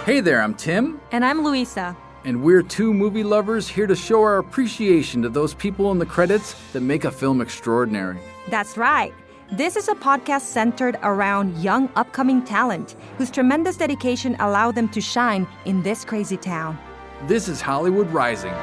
Hey there, I'm Tim. And I'm Luisa. And we're two movie lovers here to show our appreciation to those people in the credits that make a film extraordinary. That's right. This is a podcast centered around young upcoming talent whose tremendous dedication allowed them to shine in this crazy town. This is Hollywood Rising.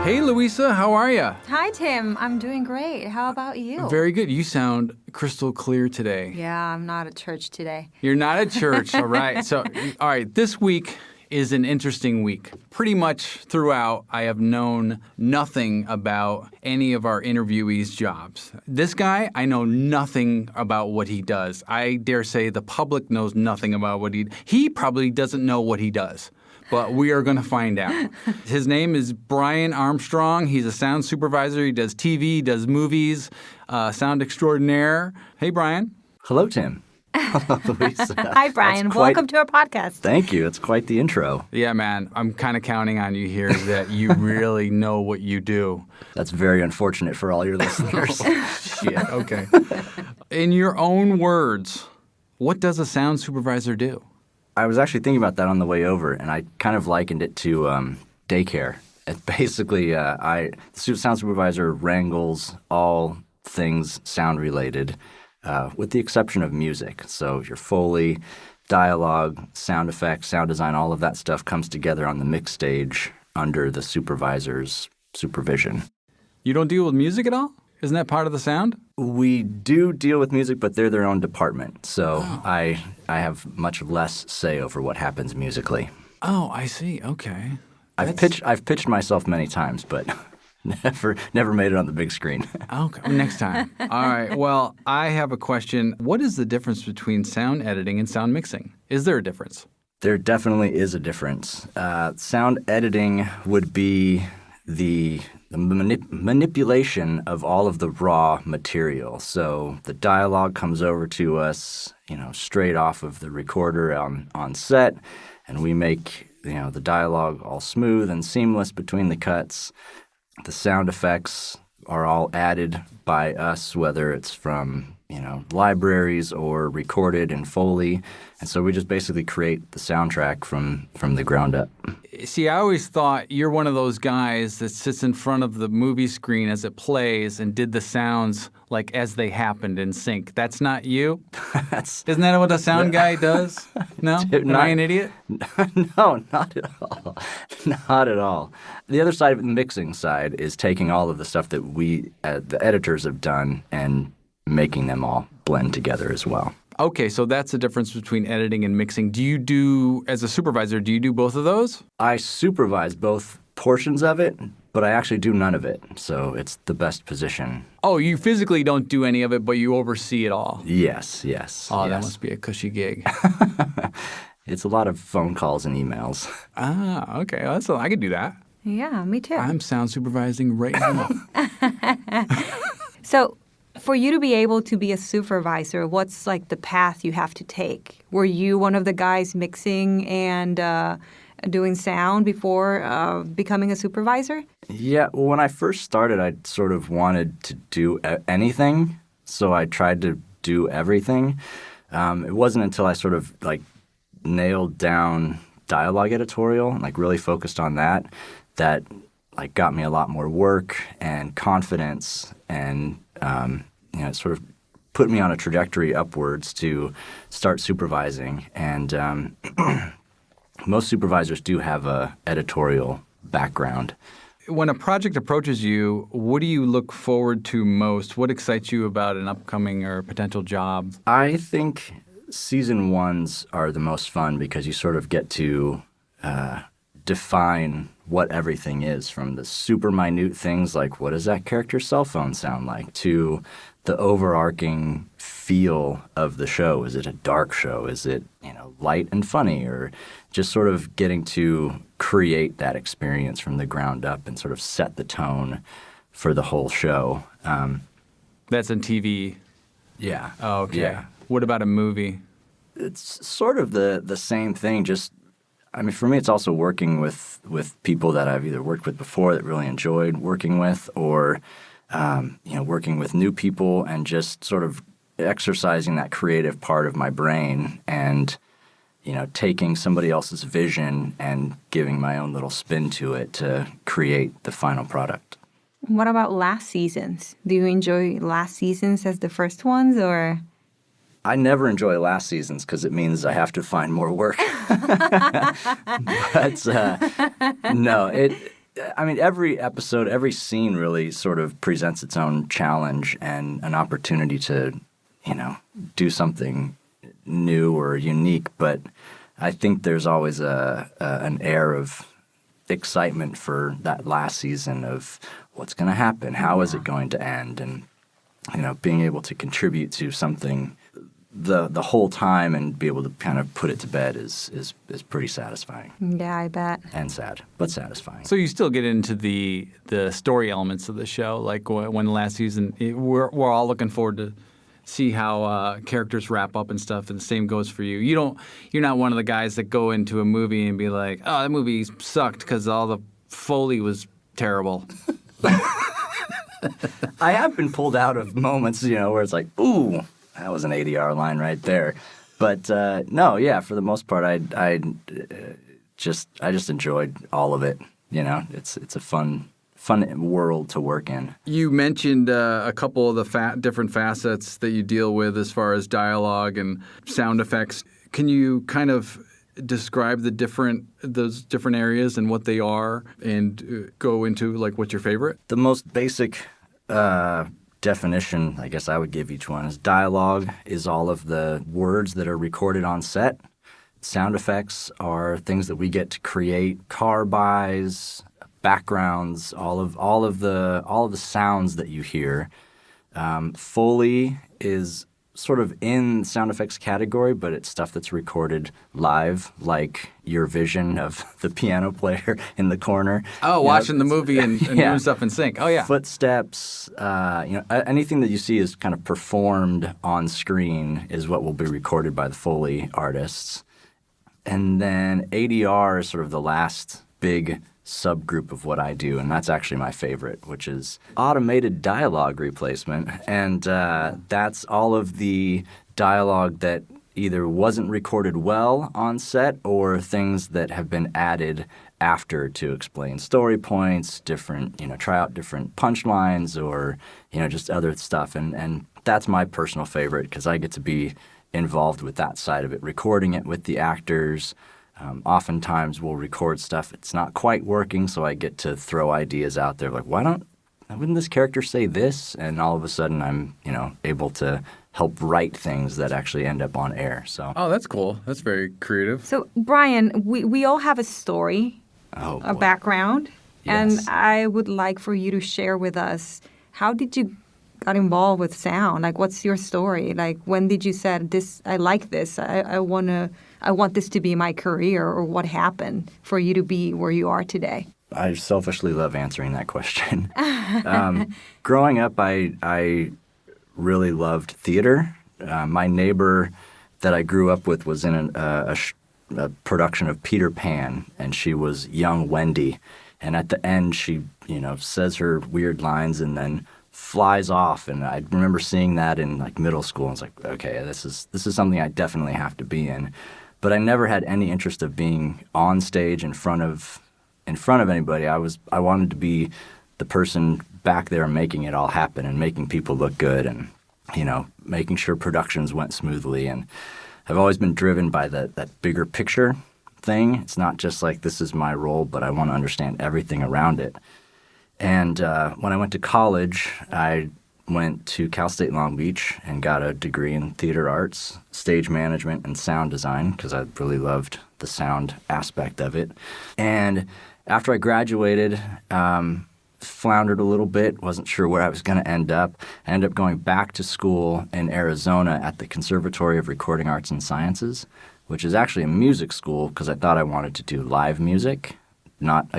Hey, Luisa, how are you? Hi, Tim. I'm doing great. How about you? Very good. You sound crystal clear today. Yeah, I'm not at church today. You're not at church, all right. So, all right, this week is an interesting week. Pretty much throughout, I have known nothing about any of our interviewees' jobs. This guy, I know nothing about what he does. I dare say the public knows nothing about what he probably doesn't know what he does. But we are going to find out. His name is Brian Armstrong. He's a sound supervisor. He does TV, does movies, sound extraordinaire. Hey, Brian. Hello, Tim. Hello, Luisa. Hi, Brian. Welcome to our podcast. Thank you. It's quite the intro. Yeah, man. I'm kind of counting on you here that you really know what you do. That's very unfortunate for all your listeners. Shit. Okay. In your own words, what does a sound supervisor do? I was actually thinking about that on the way over, and I kind of likened it to daycare. Basically, the sound supervisor wrangles all things sound-related, with the exception of music. So your Foley, dialogue, sound effects, sound design, all of that stuff comes together on the mix stage under the supervisor's supervision. You don't deal with music at all? Isn't that part of the sound? We do deal with music, but they're their own department. So I have much less say over what happens musically. Oh, I see. Okay. I've pitched myself many times, but never made it on the big screen. Okay, next time. All right. Well, I have a question. What is the difference between sound editing and sound mixing? Is there a difference? There definitely is a difference. Sound editing would be the manipulation of all of the raw material. So the dialogue comes over to us, straight off of the recorder on set, and we make, the dialogue all smooth and seamless between the cuts. The sound effects are all added by us, whether it's from, libraries or recorded in Foley. And so we just basically create the soundtrack from the ground up. See, I always thought you're one of those guys that sits in front of the movie screen as it plays and did the sounds like as they happened in sync. That's not you? Isn't that what a sound guy does? No? Am I an idiot? No, not at all. Not at all. The other side of the mixing side is taking all of the stuff that we, the editors, have done and making them all blend together as well. Okay, so that's the difference between editing and mixing. As a supervisor, do you do both of those? I supervise both portions of it, but I actually do none of it, so it's the best position. Oh, you physically don't do any of it, but you oversee it all? Yes. Oh, yes. That must be a cushy gig. It's a lot of phone calls and emails. Ah, okay. Well, I could do that. Yeah, me too. I'm sound supervising right now. So, for you to be able to be a supervisor, what's like the path you have to take? Were you one of the guys mixing and doing sound before becoming a supervisor? Yeah, well, when I first started, I sort of wanted to do anything, so I tried to do everything. It wasn't until I sort of nailed down dialogue editorial and really focused on that got me a lot more work and confidence and it sort of put me on a trajectory upwards to start supervising. And most supervisors do have a editorial background. When a project approaches you, what do you look forward to most? What excites you about an upcoming or potential job? I think season ones are the most fun because you sort of get to define what everything is, from the super minute things like what does that character's cell phone sound like to the overarching feel of the show. Is it a dark show? Is it, light and funny? Or just sort of getting to create that experience from the ground up and sort of set the tone for the whole show. That's in TV? Yeah. Oh, okay. Yeah. What about a movie? It's sort of the same thing, just for me, it's also working with people that I've either worked with before that really enjoyed working with, or working with new people and just sort of exercising that creative part of my brain and, taking somebody else's vision and giving my own little spin to it to create the final product. What about last seasons? Do you enjoy last seasons as the first ones, or? I never enjoy last seasons because it means I have to find more work. But no, every episode, every scene really sort of presents its own challenge and an opportunity to, do something new or unique. But I think there's always an air of excitement for that last season of what's going to happen, how is it going to end, and being able to contribute to something the whole time and be able to kind of put it to bed is pretty satisfying. Yeah, I bet. And sad, but satisfying. So you still get into the story elements of the show, like when last season, we're all looking forward to see how characters wrap up and stuff, and the same goes for you. You're not one of the guys that go into a movie and be like, oh, that movie sucked because all the Foley was terrible. I have been pulled out of moments, where it's like, ooh, that was an ADR line right there. But no, yeah, for the most part, I just enjoyed all of it. It's a fun world to work in. You mentioned a couple of the different facets that you deal with as far as dialogue and sound effects. Can you kind of describe those different areas and what they are, and go into like what's your favorite? The most basic definition, I guess I would give each one, is dialogue is all of the words that are recorded on set. Sound effects are things that we get to create, car buys, backgrounds, all of the sounds that you hear. Foley is sort of in sound effects category, but it's stuff that's recorded live, like your vision of the piano player in the corner. Oh, watching the movie and doing stuff in sync. Oh, yeah. Footsteps, anything that you see is kind of performed on screen is what will be recorded by the Foley artists. And then ADR is sort of the last big subgroup of what I do, and that's actually my favorite, which is automated dialogue replacement. And that's all of the dialogue that either wasn't recorded well on set or things that have been added after to explain story points, try out different punchlines or, just other stuff. And that's my personal favorite because I get to be involved with that side of it, recording it with the actors. Oftentimes we'll record stuff, it's not quite working, so I get to throw ideas out there like, wouldn't this character say this? And all of a sudden I'm, able to help write things that actually end up on air. So. Oh, that's cool. That's very creative. So, Brian, we all have a story, a background, Yes. and I would like for you to share with us, how did you got involved with sound? Like, what's your story? Like, when did you say, I like this, I want this to be my career, or what happened for you to be where you are today? I selfishly love answering that question. Growing up, I really loved theater. My neighbor that I grew up with was in a production of Peter Pan, and she was young Wendy. And at the end, she, says her weird lines and then flies off. And I remember seeing that in like middle school. And I was like, okay, this is something I definitely have to be in. But I never had any interest of being on stage in front of anybody. I wanted to be the person back there making it all happen and making people look good and, making sure productions went smoothly. And I've always been driven by that bigger picture thing. It's not just like this is my role, but I want to understand everything around it. And when I went to college, I went to Cal State Long Beach and got a degree in theater arts, stage management, and sound design because I really loved the sound aspect of it. And after I graduated, floundered a little bit, wasn't sure where I was going to end up. I ended up going back to school in Arizona at the Conservatory of Recording Arts and Sciences, which is actually a music school because I thought I wanted to do live music. Not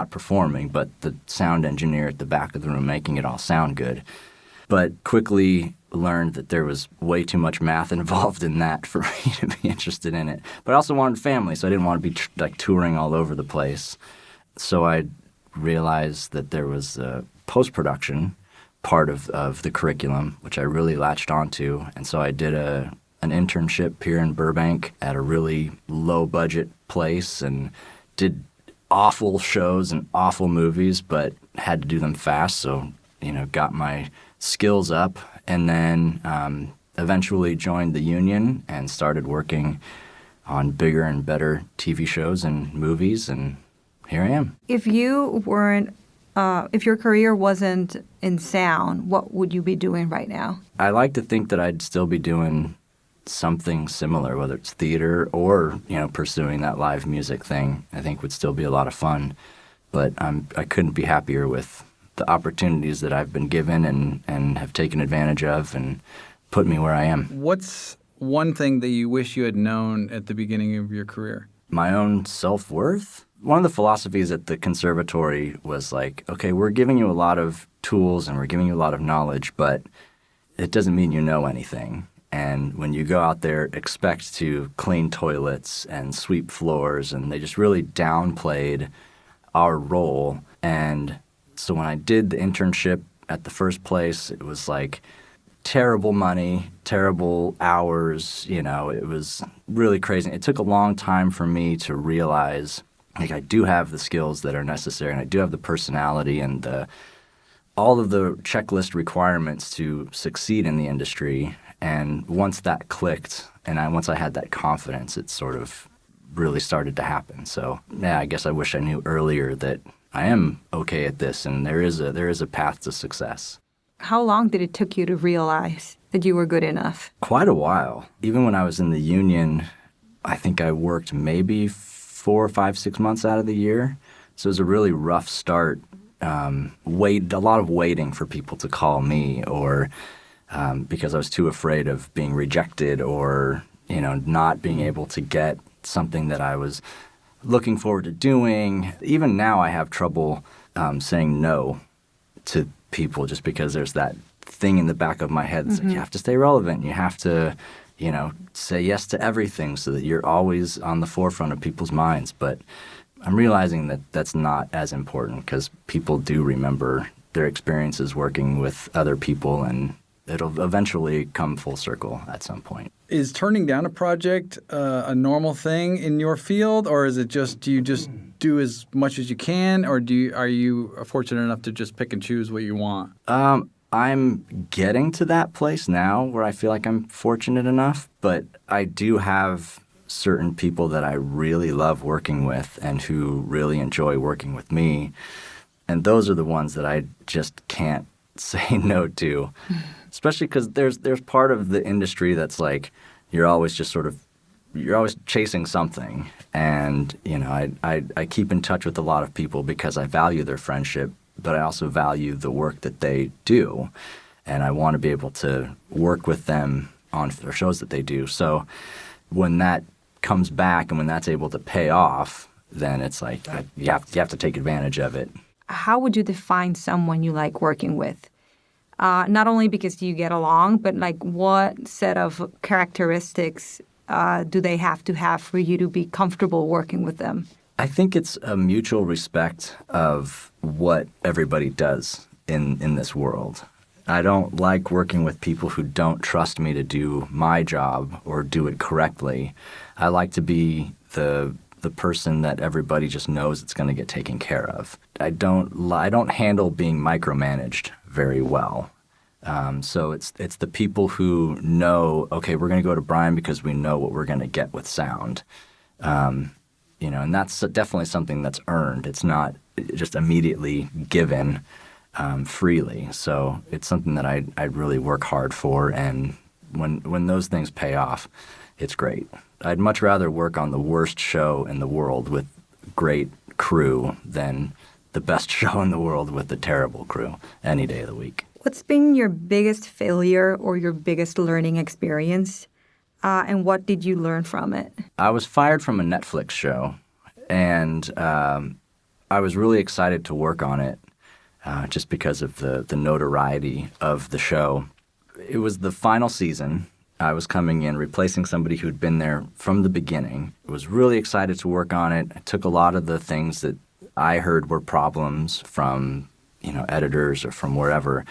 performing, but the sound engineer at the back of the room making it all sound good. But quickly learned that there was way too much math involved in that for me to be interested in it. But I also wanted family, so I didn't want to be touring all over the place. So I realized that there was post-production, part of the curriculum, which I really latched onto. And so I did an internship here in Burbank at a really low budget place and did awful shows and awful movies, but had to do them fast. So, got my skills up, and then eventually joined the union and started working on bigger and better TV shows and movies, and here I am. If you weren't, if your career wasn't in sound, what would you be doing right now? I like to think that I'd still be doing something similar, whether it's theater or, pursuing that live music thing. I think would still be a lot of fun. But I couldn't be happier with the opportunities that I've been given and have taken advantage of and put me where I am. What's one thing that you wish you had known at the beginning of your career? My own self-worth. One of the philosophies at the conservatory was like, okay, we're giving you a lot of tools and we're giving you a lot of knowledge, but it doesn't mean you know anything. And when you go out there, expect to clean toilets and sweep floors, and they just really downplayed our role. And so when I did the internship at the first place, it was like terrible money, terrible hours, it was really crazy. It took a long time for me to realize, like, I do have the skills that are necessary, and I do have the personality and all of the checklist requirements to succeed in the industry. And once that clicked, and once I had that confidence, it sort of really started to happen. So, yeah, I guess I wish I knew earlier that I am okay at this, and there is a path to success. How long did it take you to realize that you were good enough? Quite a while. Even when I was in the union, I think I worked maybe 4, 5, 6 months out of the year. So it was a really rough start. A lot of waiting for people to call me, or because I was too afraid of being rejected or, not being able to get something that I was looking forward to doing. Even now I have trouble saying no to people just because there's that thing in the back of my head that's like, you have to stay relevant. You have to, say yes to everything so that you're always on the forefront of people's minds. But I'm realizing that that's not as important because people do remember their experiences working with other people, and it'll eventually come full circle at some point. Is turning down a project a normal thing in your field, or is it just, do you just do as much as you can, or are you fortunate enough to just pick and choose what you want? I'm getting to that place now where I feel like I'm fortunate enough, but I do have certain people that I really love working with and who really enjoy working with me, and those are the ones that I just can't say no to. Especially because there's part of the industry that's like you're always chasing something. And, I keep in touch with a lot of people because I value their friendship, but I also value the work that they do. And I want to be able to work with them on their shows that they do. So when that comes back and when that's able to pay off, then it's like you have to take advantage of it. How would you define someone you like working with? Not only because you get along, but like what set of characteristics do they have to have for you to be comfortable working with them? I think it's a mutual respect of what everybody does in this world. I don't like working with people who don't trust me to do my job or do it correctly. I like to be the person that everybody just knows it's going to get taken care of. I don't handle being micromanaged very well. So it's the people who know, okay, we're going to go to Brian because we know what we're going to get with sound. And that's definitely something that's earned. It's not just immediately given freely. So it's something that I really work hard for, and when those things pay off, it's great. I'd much rather work on the worst show in the world with great crew than the best show in the world with a terrible crew any day of the week. What's been your biggest failure or your biggest learning experience, and what did you learn from it? I was fired from a Netflix show, and I was really excited to work on it just because of the notoriety of the show. It was the final season. I was coming in, replacing somebody who'd been there from the beginning. I was really excited to work on it. I took a lot of the things that I heard were problems from, editors or from wherever,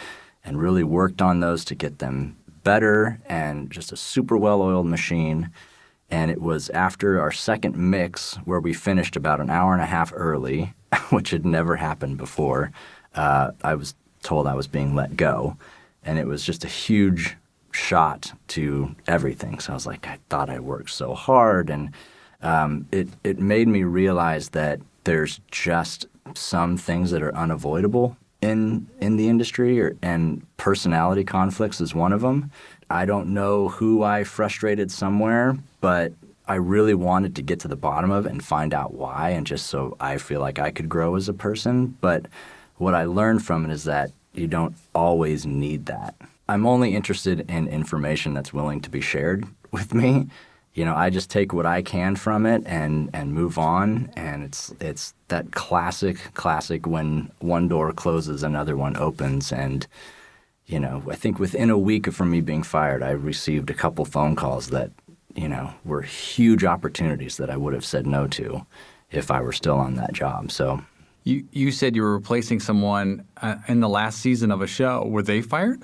and really worked on those to get them better and just a super well-oiled machine. And it was after our second mix where we finished about an hour and a half early, which had never happened before. I was told I was being let go. And it was just a huge shot to everything. So I was like, I thought I worked so hard. And it made me realize that there's just some things that are unavoidable in the industry, and personality conflicts is one of them. I don't know who I frustrated somewhere, but I really wanted to get to the bottom of it and find out why, and just so I feel like I could grow as a person. But what I learned from it is that you don't always need that. I'm only interested in information that's willing to be shared with me. I just take what I can from it and move on. And it's that classic when one door closes, another one opens. And, I think within a week from me being fired, I received a couple phone calls that, were huge opportunities that I would have said no to if I were still on that job. So You said you were replacing someone in the last season of a show. Were they fired?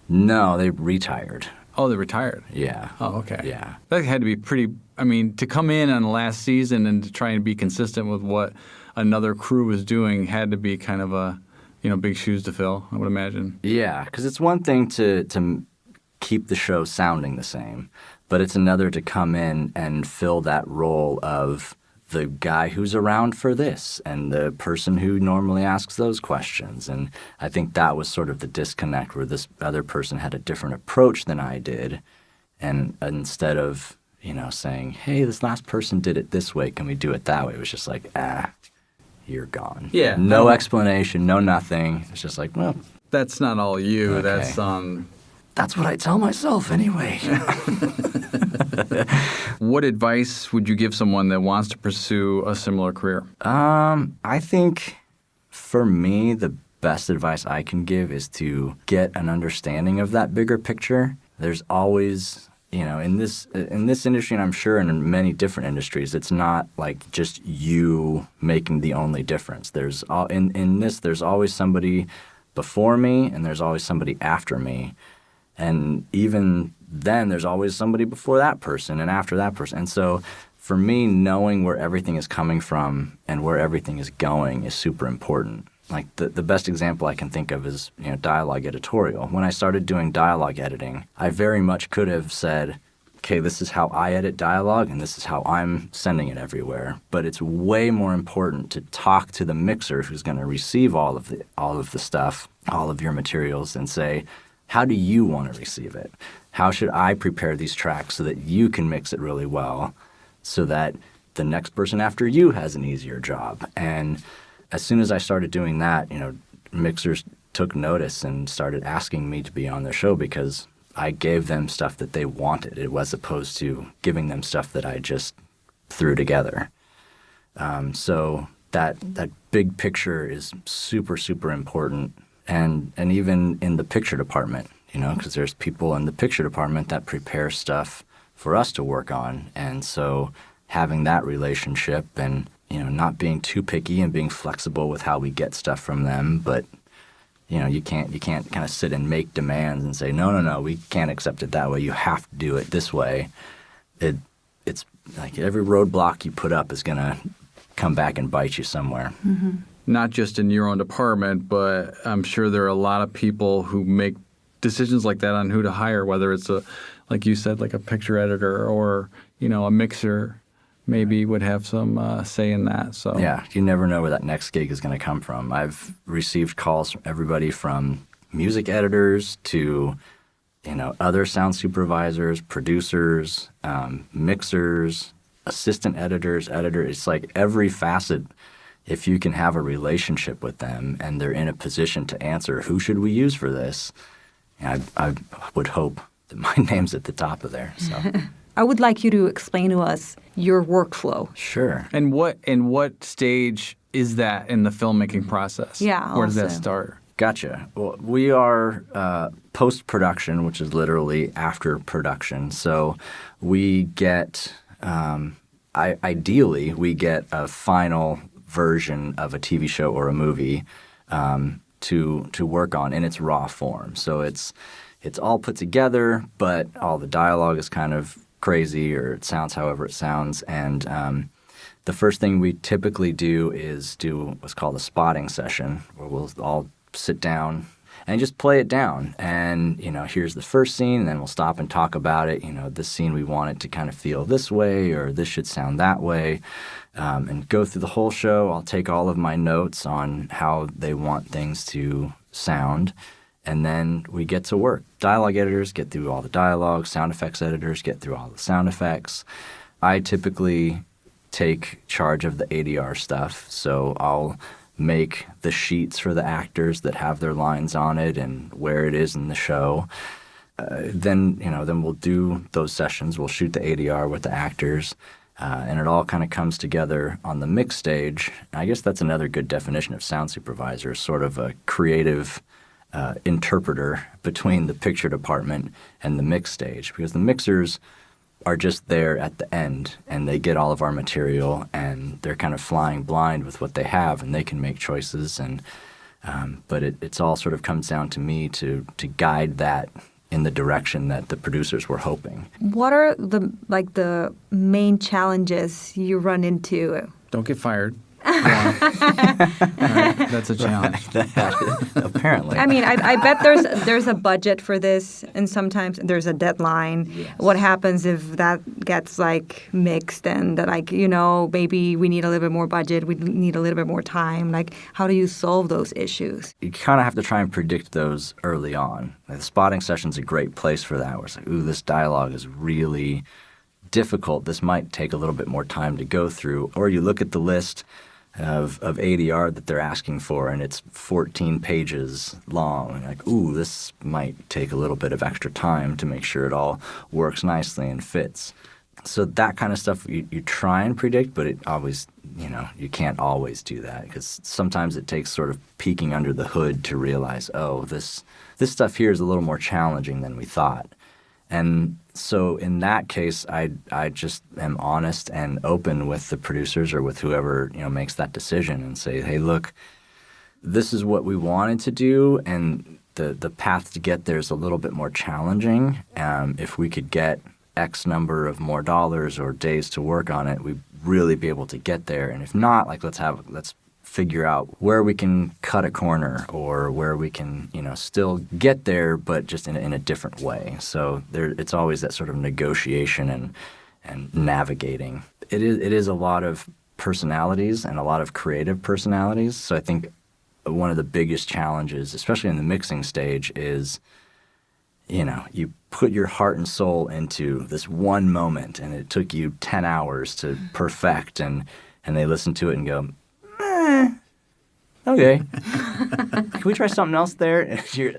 No, they retired. Oh, they retired? Yeah. Oh, okay. Yeah. That had to be pretty – to come in on the last season and to try and be consistent with what another crew was doing had to be kind of a, big shoes to fill, I would imagine. Yeah, because it's one thing to keep the show sounding the same, but it's another to come in and fill that role of the guy who's around for this and the person who normally asks those questions. And I think that was sort of the disconnect, where this other person had a different approach than I did. And instead of, saying, hey, this last person did it this way, can we do it that way? It was just like, you're gone. Yeah. No explanation, no nothing. It's just like, well, that's not all you. Okay. That's what I tell myself anyway. What advice would you give someone that wants to pursue a similar career? I think for me, the best advice I can give is to get an understanding of that bigger picture. There's always, in this industry, and I'm sure in many different industries, it's not like just you making the only difference. There's there's always somebody before me and there's always somebody after me. And even then, there's always somebody before that person and after that person. And so for me, knowing where everything is coming from and where everything is going is super important. Like the best example I can think of is, dialogue editorial. When I started doing dialogue editing, I very much could have said, okay, this is how I edit dialogue and this is how I'm sending it everywhere. But it's way more important to talk to the mixer who's going to receive all of the stuff, all of your materials, and say, how do you want to receive it? How should I prepare these tracks so that you can mix it really well so that the next person after you has an easier job? And as soon as I started doing that, mixers took notice and started asking me to be on their show because I gave them stuff that they wanted, as opposed to giving them stuff that I just threw together. So that big picture is super, super important. And even in the picture department, because there's people in the picture department that prepare stuff for us to work on. And so having that relationship and, not being too picky and being flexible with how we get stuff from them. But, you can't kind of sit and make demands and say, no, we can't accept it that way. You have to do it this way. It's like every roadblock you put up is going to come back and bite you somewhere. Mm-hmm. Not just in your own department, but I'm sure there are a lot of people who make decisions like that on who to hire, whether it's like you said, like a picture editor or, a mixer maybe would have some say in that. So yeah, you never know where that next gig is going to come from. I've received calls from everybody from music editors to, other sound supervisors, producers, mixers, assistant editors. It's like every facet. If you can have a relationship with them and they're in a position to answer, who should we use for this? I would hope that my name's at the top of there. So I would like you to explain to us your workflow. Sure. And what stage is that in the filmmaking process? Yeah. Where does that start? Gotcha. Well, we are post-production, which is literally after production. So we get, ideally, we get a final version of a TV show or a movie to work on in its raw form. So it's all put together, but all the dialogue is kind of crazy, or it sounds however it sounds. And the first thing we typically do is do what's called a spotting session, where we'll all sit down and just play it down. And, here's the first scene, and then we'll stop and talk about it. This scene we want it to kind of feel this way, or this should sound that way, and go through the whole show. I'll take all of my notes on how they want things to sound, and then we get to work. Dialogue editors get through all the dialogue. Sound effects editors get through all the sound effects. I typically take charge of the ADR stuff, so I'll make the sheets for the actors that have their lines on it and where it is in the show. Then we'll do those sessions. We'll shoot the ADR with the actors, and it all kind of comes together on the mix stage. And I guess that's another good definition of sound supervisor, sort of a creative interpreter between the picture department and the mix stage, because the mixers are just there at the end, and they get all of our material, and they're kind of flying blind with what they have, and they can make choices. And but it's all sort of comes down to me to guide that in the direction that the producers were hoping. What are the main challenges you run into? Don't get fired. All right, that's a challenge. Apparently. I mean, I bet there's a budget for this, and sometimes there's a deadline. Yes. What happens if that gets mixed, and maybe we need a little bit more budget, we need a little bit more time? How do you solve those issues? You kind of have to try and predict those early on. The spotting session's a great place for that, where it's ooh, this dialogue is really difficult. This might take a little bit more time to go through. Or you look at the list of ADR that they're asking for, and it's 14 pages long. And ooh, this might take a little bit of extra time to make sure it all works nicely and fits. So that kind of stuff you try and predict, but it always, you can't always do that, because sometimes it takes sort of peeking under the hood to realize, oh, this stuff here is a little more challenging than we thought. And so in that case, I just am honest and open with the producers or with whoever makes that decision, and say, hey, look, this is what we wanted to do, and the path to get there is a little bit more challenging. If we could get X number of more dollars or days to work on it, we'd really be able to get there. And if not, let's figure out where we can cut a corner, or where we can, still get there, but just in a different way. So it's always that sort of negotiation and navigating. It is a lot of personalities and a lot of creative personalities. So I think one of the biggest challenges, especially in the mixing stage, is, you put your heart and soul into this one moment, and it took you 10 hours to perfect, and they listen to it and go, okay. Can we try something else there? And you're,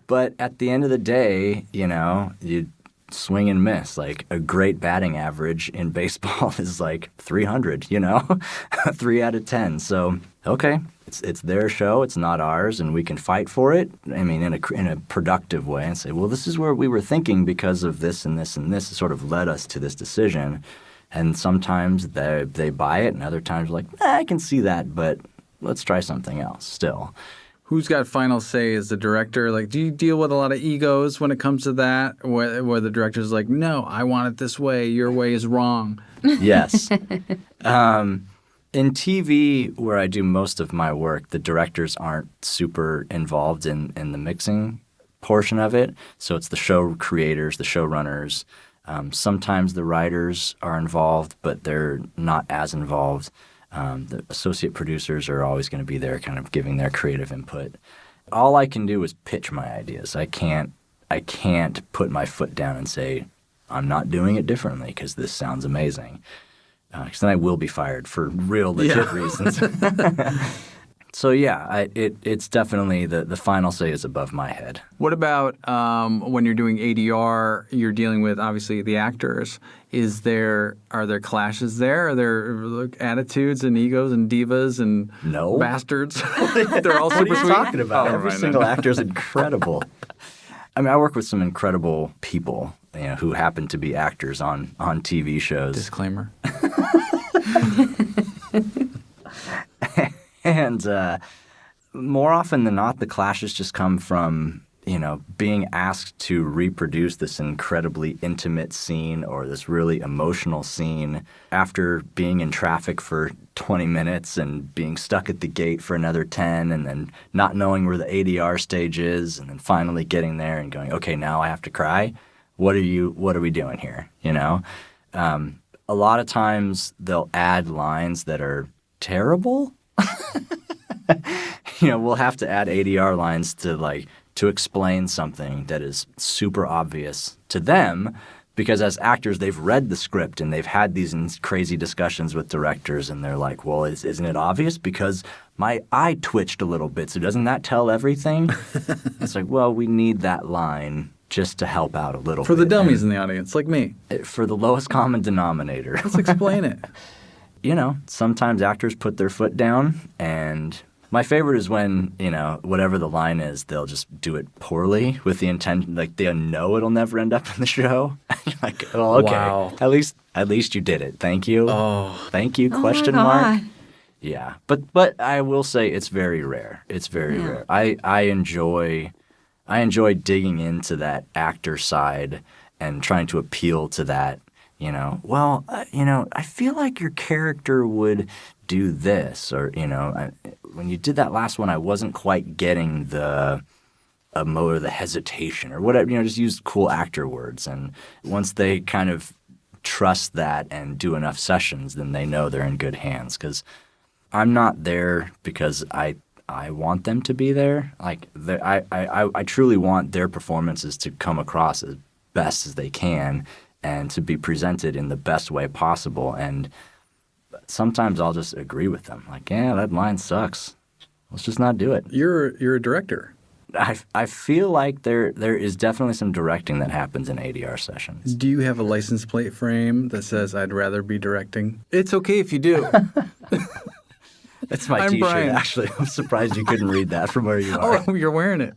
but at the end of the day, you swing and miss. A great batting average in baseball is 300, 3 out of 10. So, okay, it's their show, it's not ours, and we can fight for it. I mean, in a productive way, and say, well, this is where we were thinking because of this and this and this sort of led us to this decision. And sometimes they buy it, and other times I can see that, but let's try something else still. Who's got final say as the director? Do you deal with a lot of egos when it comes to that, where the director's no, I want it this way, your way is wrong? Yes. In TV, where I do most of my work, the directors aren't super involved in the mixing portion of it. So it's the show creators, the showrunners. Sometimes the writers are involved, but they're not as involved. The associate producers are always going to be there kind of giving their creative input. All I can do is pitch my ideas. I can't put my foot down and say, I'm not doing it differently because this sounds amazing. Because then I will be fired for real legit reasons. So yeah, it's definitely the final say is above my head. What about when you're doing ADR? You're dealing with obviously the actors. Are there clashes there? Are there attitudes and egos and divas and bastards? They're all super What are you sweet. talking about? Every single actor is incredible. I mean, I work with some incredible people, who happen to be actors on TV shows. Disclaimer. And more often than not, the clashes just come from, being asked to reproduce this incredibly intimate scene or this really emotional scene after being in traffic for 20 minutes and being stuck at the gate for another 10 and then not knowing where the ADR stage is and then finally getting there and going, okay, now I have to cry. What are we doing here? A lot of times they'll add lines that are terrible. We'll have to add ADR lines to explain something that is super obvious to them because as actors, they've read the script and they've had these crazy discussions with directors and they're like, well, isn't it obvious? Because my eye twitched a little bit, so doesn't that tell everything? It's like, well, we need that line just to help out a little bit. For the dummies in the audience, like me. For the lowest common denominator. Let's explain it. Sometimes actors put their foot down, and my favorite is when, whatever the line is, they'll just do it poorly with the intention, like they know it'll never end up in the show. You're like, oh, okay. Wow. At least you did it. Thank you. Oh. Thank you, question mark. Yeah. But I will say it's very rare. It's very rare. I enjoy digging into that actor side and trying to appeal to that. I feel like your character would do this, or when you did that last one, I wasn't quite getting the or the hesitation or whatever. Just use cool actor words, and once they kind of trust that and do enough sessions, then they know they're in good hands. Because I'm not there because I want them to be there. Like I truly want their performances to come across as best as they can and to be presented in the best way possible. And sometimes I'll just agree with them. Like, yeah, that line sucks. Let's just not do it. You're a director. I feel like there is definitely some directing that happens in ADR sessions. Do you have a license plate frame that says I'd rather be directing? It's okay if you do. That's my T-shirt, Brian. actually. I'm surprised you couldn't read that from where you are. Oh, you're wearing it.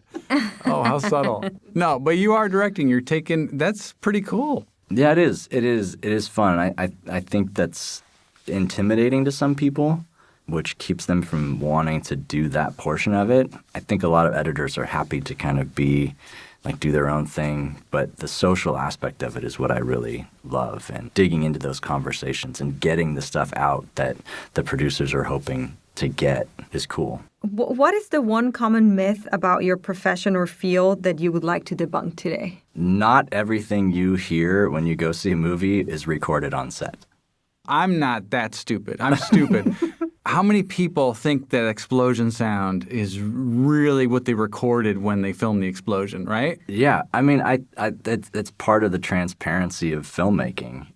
Oh, how subtle. No, but you are directing. You're taking – that's pretty cool. Yeah, it is. It is fun. I think that's intimidating to some people, which keeps them from wanting to do that portion of it. I think a lot of editors are happy to kind of be like do their own thing, but the social aspect of it is what I really love, and digging into those conversations and getting the stuff out that the producers are hoping to get is cool. What is the one common myth about your profession or field that you would like to debunk today? Not everything you hear when you go see a movie is recorded on set. I'm not that stupid. I'm stupid. How many people think that explosion sound is really what they recorded when they filmed the explosion, right? Yeah. I mean, that's part of the transparency of filmmaking,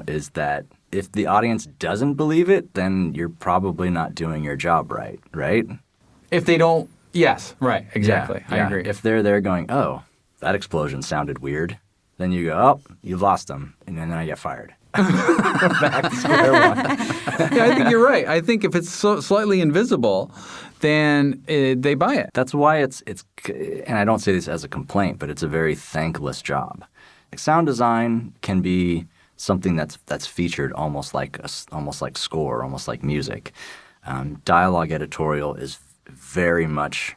is that if the audience doesn't believe it, then you're probably not doing your job right? If they don't, yes, right, exactly. Yeah, I agree. If they're there going, oh, that explosion sounded weird, then you go, oh, you've lost them, and then I get fired. Back to square one. Yeah, I think you're right. I think if it's slightly invisible, then they buy it. That's why it's, and I don't say this as a complaint, but it's a very thankless job. Sound design can be something that's featured almost like score, almost like music. Dialogue editorial is very much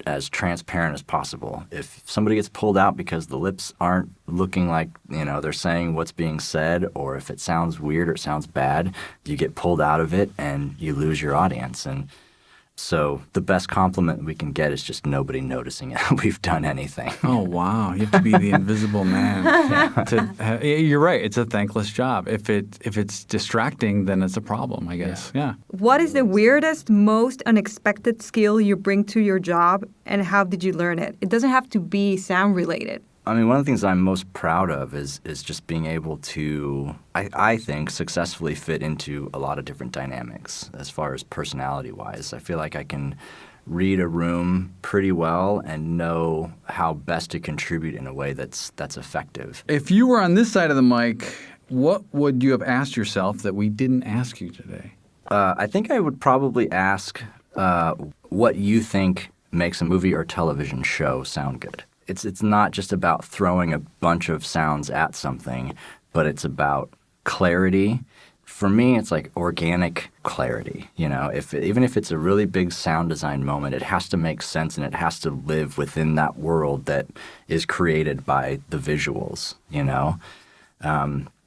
as transparent as possible. If somebody gets pulled out because the lips aren't looking like, they're saying what's being said, or if it sounds weird or it sounds bad, you get pulled out of it and you lose your audience. And so the best compliment we can get is just nobody noticing it. We've done anything. Oh, wow. You have to be the invisible man. You're right. It's a thankless job. If it's distracting, then it's a problem, I guess. Yeah. What is the weirdest, most unexpected skill you bring to your job, and how did you learn it? It doesn't have to be sound related. I mean, one of the things I'm most proud of is just being able to, I think, successfully fit into a lot of different dynamics as far as personality-wise. I feel like I can read a room pretty well and know how best to contribute in a way that's effective. If you were on this side of the mic, what would you have asked yourself that we didn't ask you today? I think I would probably ask what you think makes a movie or television show sound good. It's not just about throwing a bunch of sounds at something, but it's about clarity for me, it's like organic clarity. Even if it's a really big sound design moment, it has to make sense and it has to live within that world that is created by the visuals.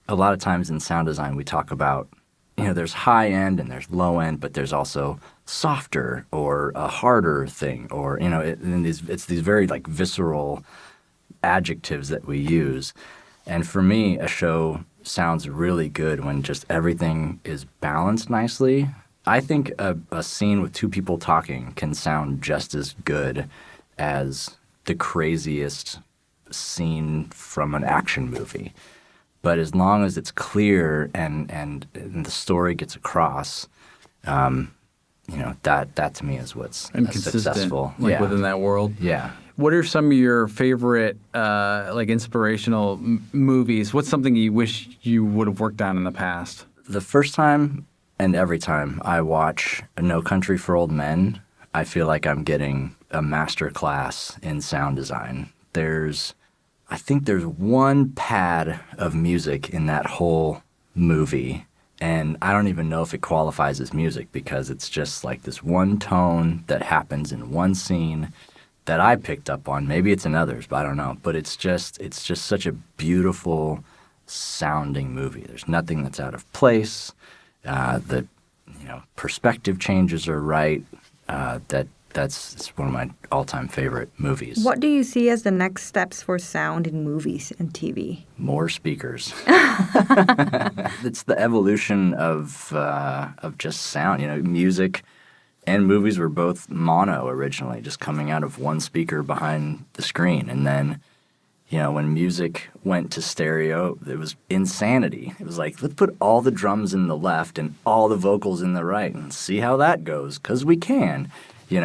A lot of times in sound design, we talk about, there's high end and there's low end, but there's also softer or a harder thing, or it's these very like visceral adjectives that we use. And for me, a show sounds really good when just everything is balanced nicely. I think a scene with two people talking can sound just as good as the craziest scene from an action movie. But as long as it's clear and the story gets across, that to me is what's and consistent, successful. within that world. Yeah. What are some of your favorite, inspirational movies? What's something you wish you would have worked on in the past? The first time and every time I watch No Country for Old Men, I feel like I'm getting a master class in sound design. I think there's one pad of music in that whole movie, and I don't even know if it qualifies as music because it's just like this one tone that happens in one scene that I picked up on. Maybe it's in others, but I don't know. But it's just such a beautiful sounding movie. There's nothing that's out of place. The perspective changes are right. That's one of my all-time favorite movies. What do you see as the next steps for sound in movies and TV? More speakers. It's the evolution of just sound. Music and movies were both mono originally, just coming out of one speaker behind the screen. And then, when music went to stereo, it was insanity. It was like, let's put all the drums in the left and all the vocals in the right and see how that goes, because we can. They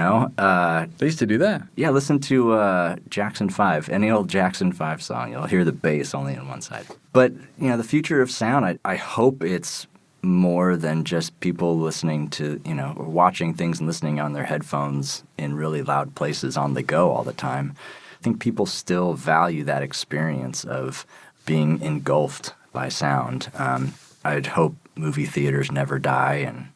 used to do that. Yeah, listen to Jackson 5, any old Jackson 5 song. You'll hear the bass only on one side. But, the future of sound, I hope it's more than just people listening to, or watching things and listening on their headphones in really loud places on the go all the time. I think people still value that experience of being engulfed by sound. I'd hope movie theaters never die and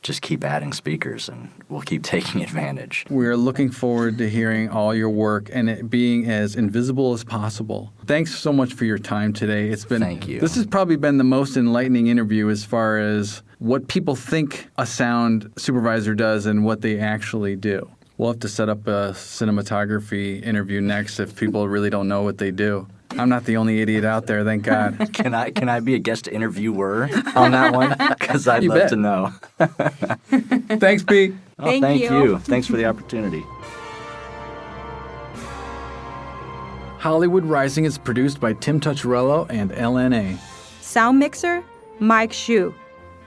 just keep adding speakers, and we'll keep taking advantage. We're looking forward to hearing all your work and it being as invisible as possible. Thanks so much for your time today. Thank you. This has probably been the most enlightening interview as far as what people think a sound supervisor does and what they actually do. We'll have to set up a cinematography interview next if people really don't know what they do. I'm not the only idiot out there, thank God. Can I be a guest interviewer on that one? Because I'd love bet. to know. Thanks, Pete. Thank you. Thanks for the opportunity. Hollywood Rising is produced by Tim Tucciarello and LNA. Sound mixer, Mike Hsu.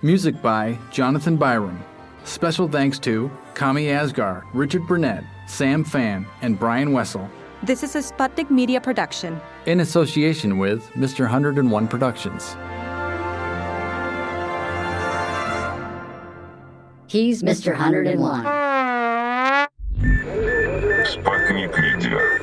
Music by Jonathan Byram. Special thanks to Kami Asgar, Richard Burnett, Sam Fan, and Brian Wessel. This is a Sputnik Media production. In association with Mr. 101 Productions. He's Mr. 101. Sputnik Media.